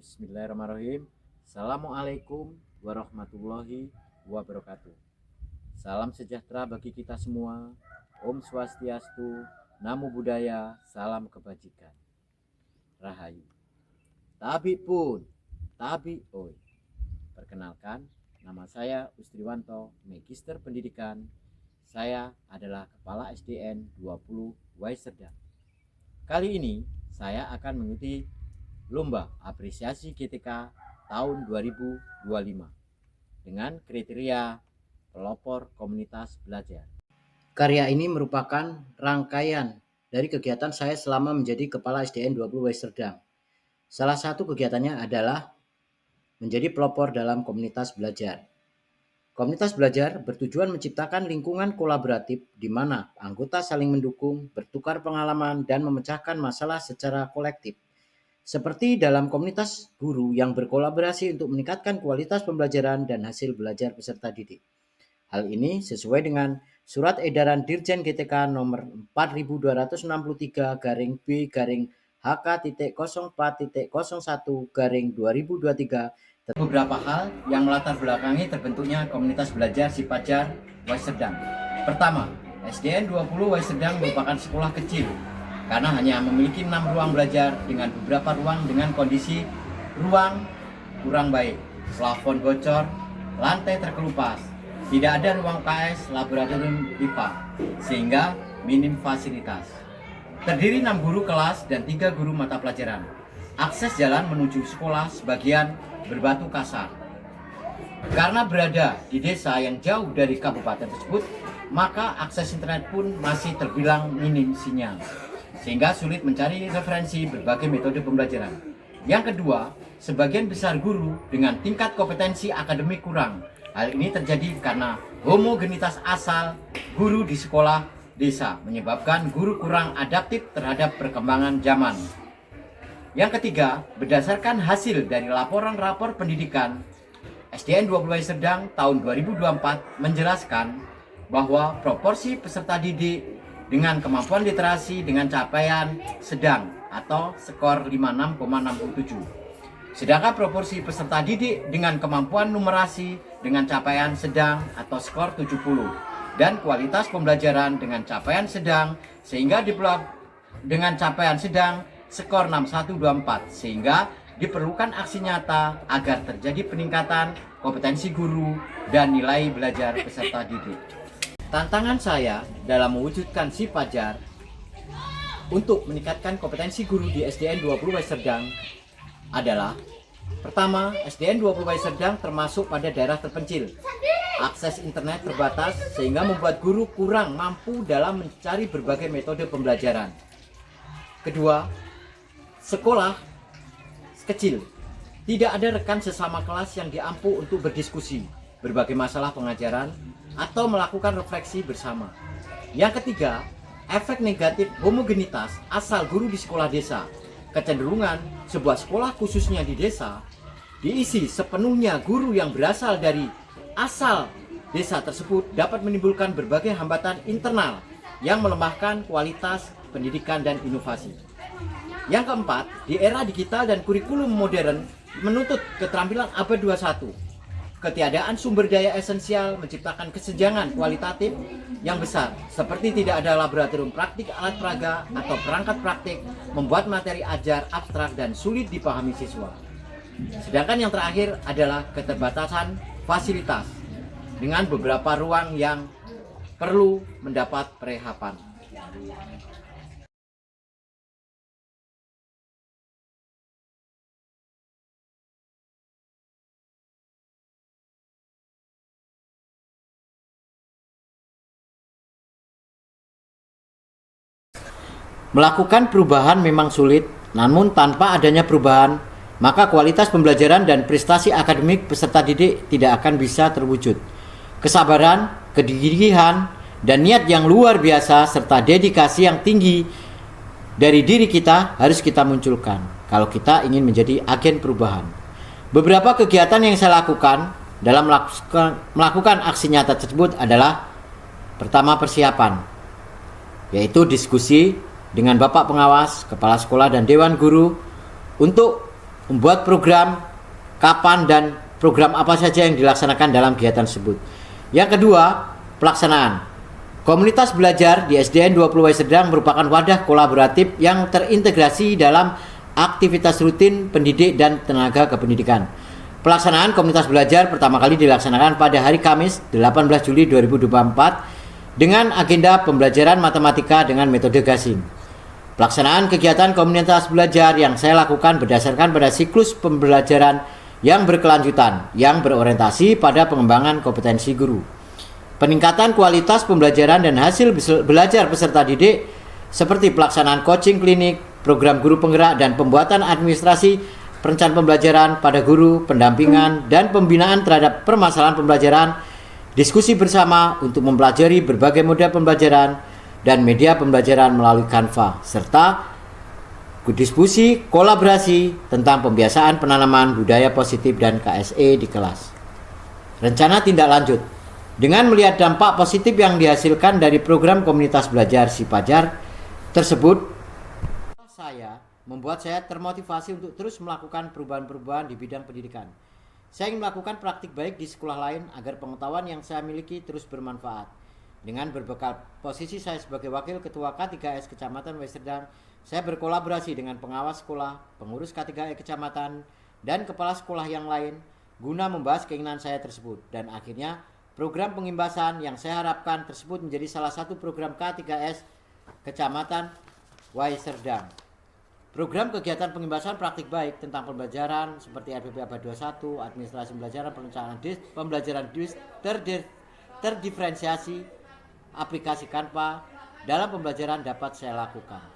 Bismillahirrahmanirrahim. Assalamualaikum warahmatullahi wabarakatuh. Salam sejahtera bagi kita semua. Om Swastiastu, Namo Buddhaya, salam kebajikan. Rahayu. Tabi pun, tabi oi. Perkenalkan, nama saya Ustriwanto, Magister Pendidikan. Saya adalah Kepala SDN 20 Waiserdam. Kali ini saya akan mengikuti Lomba Apresiasi GTK tahun 2025 dengan kriteria pelopor komunitas belajar. Karya ini merupakan rangkaian dari kegiatan saya selama menjadi Kepala SDN 20 Waiserdam. Salah satu kegiatannya adalah menjadi pelopor dalam komunitas belajar. Komunitas belajar bertujuan menciptakan lingkungan kolaboratif di mana anggota saling mendukung, bertukar pengalaman, dan memecahkan masalah secara kolektif. Seperti dalam komunitas guru yang berkolaborasi untuk meningkatkan kualitas pembelajaran dan hasil belajar peserta didik. Hal ini sesuai dengan Surat Edaran Dirjen GTK nomor 4206-B/H.04.01/2023. Beberapa hal yang melatar belakangi terbentuknya komunitas belajar Sipajar Waiserdam. Pertama, SDN 20 Waiserdam merupakan sekolah kecil karena hanya memiliki 6 ruang belajar dengan beberapa ruang dengan kondisi ruang kurang baik, plafon bocor, lantai terkelupas, tidak ada ruang KS, laboratorium IPA, sehingga minim fasilitas. Terdiri 6 guru kelas dan 3 guru mata pelajaran. Akses jalan menuju sekolah sebagian berbatu kasar. Karena berada di desa yang jauh dari kabupaten tersebut, maka akses internet pun masih terbilang minim sinyal, sehingga sulit mencari referensi berbagai metode pembelajaran. Yang kedua, sebagian besar guru dengan tingkat kompetensi akademik kurang. Hal ini terjadi karena homogenitas asal guru di sekolah desa menyebabkan guru kurang adaptif terhadap perkembangan zaman. Yang ketiga, berdasarkan hasil dari laporan rapor pendidikan SDN 20 Waiserdam tahun 2024 menjelaskan bahwa proporsi peserta didik dengan kemampuan literasi dengan capaian sedang atau skor 56,67. Sedangkan proporsi peserta didik dengan kemampuan numerasi dengan capaian sedang atau skor 70 dan kualitas pembelajaran dengan capaian sedang sehingga dengan capaian sedang skor 6124, sehingga diperlukan aksi nyata agar terjadi peningkatan kompetensi guru dan nilai belajar peserta didik. Tantangan saya dalam mewujudkan Sipajar untuk meningkatkan kompetensi guru di SDN 20 Waiserdam adalah: pertama, SDN 20 Waiserdam termasuk pada daerah terpencil. Akses internet terbatas sehingga membuat guru kurang mampu dalam mencari berbagai metode pembelajaran. Kedua, sekolah kecil. Tidak ada rekan sesama kelas yang diampu untuk berdiskusi berbagai masalah pengajaran atau melakukan refleksi bersama. Yang ketiga, efek negatif homogenitas asal guru di sekolah desa. Kecenderungan sebuah sekolah khususnya di desa diisi sepenuhnya guru yang berasal dari asal desa tersebut dapat menimbulkan berbagai hambatan internal yang melemahkan kualitas pendidikan dan inovasi. Yang keempat, di era digital dan kurikulum modern menuntut keterampilan abad 21. Ketiadaan sumber daya esensial menciptakan kesenjangan kualitatif yang besar, seperti tidak ada laboratorium praktik alat peraga atau perangkat praktik, membuat materi ajar abstrak dan sulit dipahami siswa. Sedangkan yang terakhir adalah keterbatasan fasilitas dengan beberapa ruang yang perlu mendapat perehapan. Melakukan perubahan memang sulit, namun tanpa adanya perubahan, maka kualitas pembelajaran dan prestasi akademik peserta didik tidak akan bisa terwujud. Kesabaran, kegigihan, dan niat yang luar biasa serta dedikasi yang tinggi dari diri kita harus kita munculkan kalau kita ingin menjadi agen perubahan. Beberapa kegiatan yang saya lakukan dalam melakukan aksi nyata tersebut adalah: pertama, persiapan, yaitu diskusi dengan Bapak Pengawas, Kepala Sekolah, dan Dewan Guru untuk membuat program kapan dan program apa saja yang dilaksanakan dalam kegiatan tersebut. Yang kedua, pelaksanaan. Komunitas belajar di SDN 20 Wai Serdang merupakan wadah kolaboratif yang terintegrasi dalam aktivitas rutin pendidik dan tenaga kependidikan. Pelaksanaan komunitas belajar pertama kali dilaksanakan pada hari Kamis 18 Juli 2024 dengan agenda pembelajaran matematika dengan metode gasing. Pelaksanaan kegiatan komunitas belajar yang saya lakukan berdasarkan pada siklus pembelajaran yang berkelanjutan yang berorientasi pada pengembangan kompetensi guru. Peningkatan kualitas pembelajaran dan hasil belajar peserta didik seperti pelaksanaan coaching klinik, program guru penggerak dan pembuatan administrasi perencanaan pembelajaran pada guru, pendampingan dan pembinaan terhadap permasalahan pembelajaran, diskusi bersama untuk mempelajari berbagai model pembelajaran dan media pembelajaran melalui Canva, serta diskusi kolaborasi tentang pembiasaan penanaman budaya positif dan KSE di kelas. Rencana tindak lanjut. Dengan melihat dampak positif yang dihasilkan dari program komunitas belajar Si Pajar tersebut, membuat saya termotivasi untuk terus melakukan perubahan-perubahan di bidang pendidikan. Saya ingin melakukan praktik baik di sekolah lain agar pengetahuan yang saya miliki terus bermanfaat. Dengan berbekal posisi saya sebagai Wakil Ketua K3S Kecamatan Wai Serdang, saya berkolaborasi dengan pengawas sekolah, pengurus K3E Kecamatan, dan kepala sekolah yang lain guna membahas keinginan saya tersebut. Dan akhirnya program pengimbasan yang saya harapkan tersebut menjadi salah satu program K3S Kecamatan Wai Serdang. Program kegiatan pengimbasan praktik baik tentang pembelajaran seperti RPP Abad 21, administrasi pembelajaran, perencanaan pembelajaran terdiferensiasi, aplikasi Canva dalam pembelajaran dapat saya lakukan.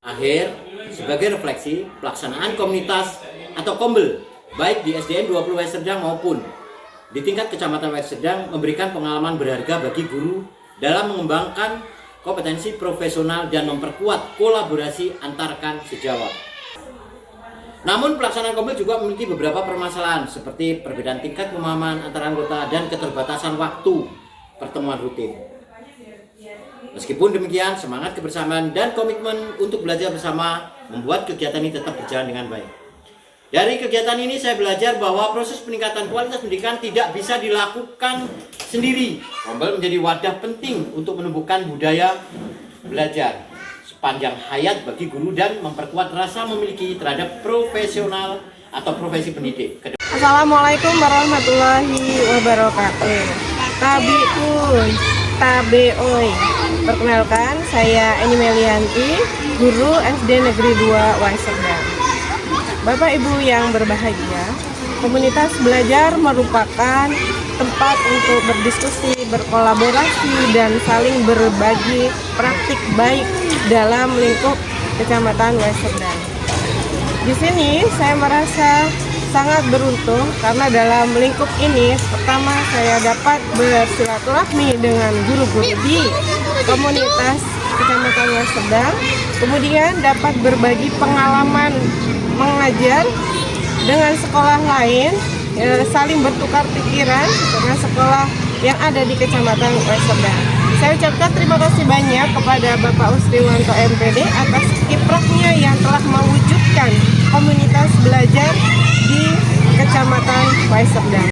Akhir, sebagai refleksi, pelaksanaan komunitas atau kombel baik di SDN 20 Wai Serdang maupun di tingkat Kecamatan Wai Serdang memberikan pengalaman berharga bagi guru dalam mengembangkan kompetensi profesional dan memperkuat kolaborasi antarkan sejawat. Namun pelaksanaan kombel juga memiliki beberapa permasalahan seperti perbedaan tingkat pemahaman antara anggota dan keterbatasan waktu pertemuan rutin. Meskipun demikian, semangat kebersamaan dan komitmen untuk belajar bersama membuat kegiatan ini tetap berjalan dengan baik. Dari kegiatan ini saya belajar bahwa proses peningkatan kualitas pendidikan tidak bisa dilakukan sendiri. Kombel menjadi wadah penting untuk menumbuhkan budaya belajar sepanjang hayat bagi guru dan memperkuat rasa memiliki terhadap profesional atau profesi pendidik. Assalamualaikum warahmatullahi wabarakatuh. Tabiun, tabeoi. Perkenalkan, saya Eni Melianti, guru SD Negeri 2 Wai Serdang. Bapak Ibu yang berbahagia, komunitas belajar merupakan tempat untuk berdiskusi, berkolaborasi, dan saling berbagi praktik baik dalam lingkup Kecamatan Wai Serdang. Di sini saya merasa sangat beruntung karena dalam lingkup ini pertama saya dapat bersilaturahmi dengan guru-guru di komunitas Kecamatan Wai Serdang, kemudian dapat berbagi pengalaman mengajar dengan sekolah lain, saling bertukar pikiran dengan sekolah yang ada di Kecamatan Wai Serdang. Saya ucapkan terima kasih banyak kepada Bapak Usriwanto MPD atas kiprahnya yang telah mewujudkan komunitas belajar di Kecamatan Wai Serdang.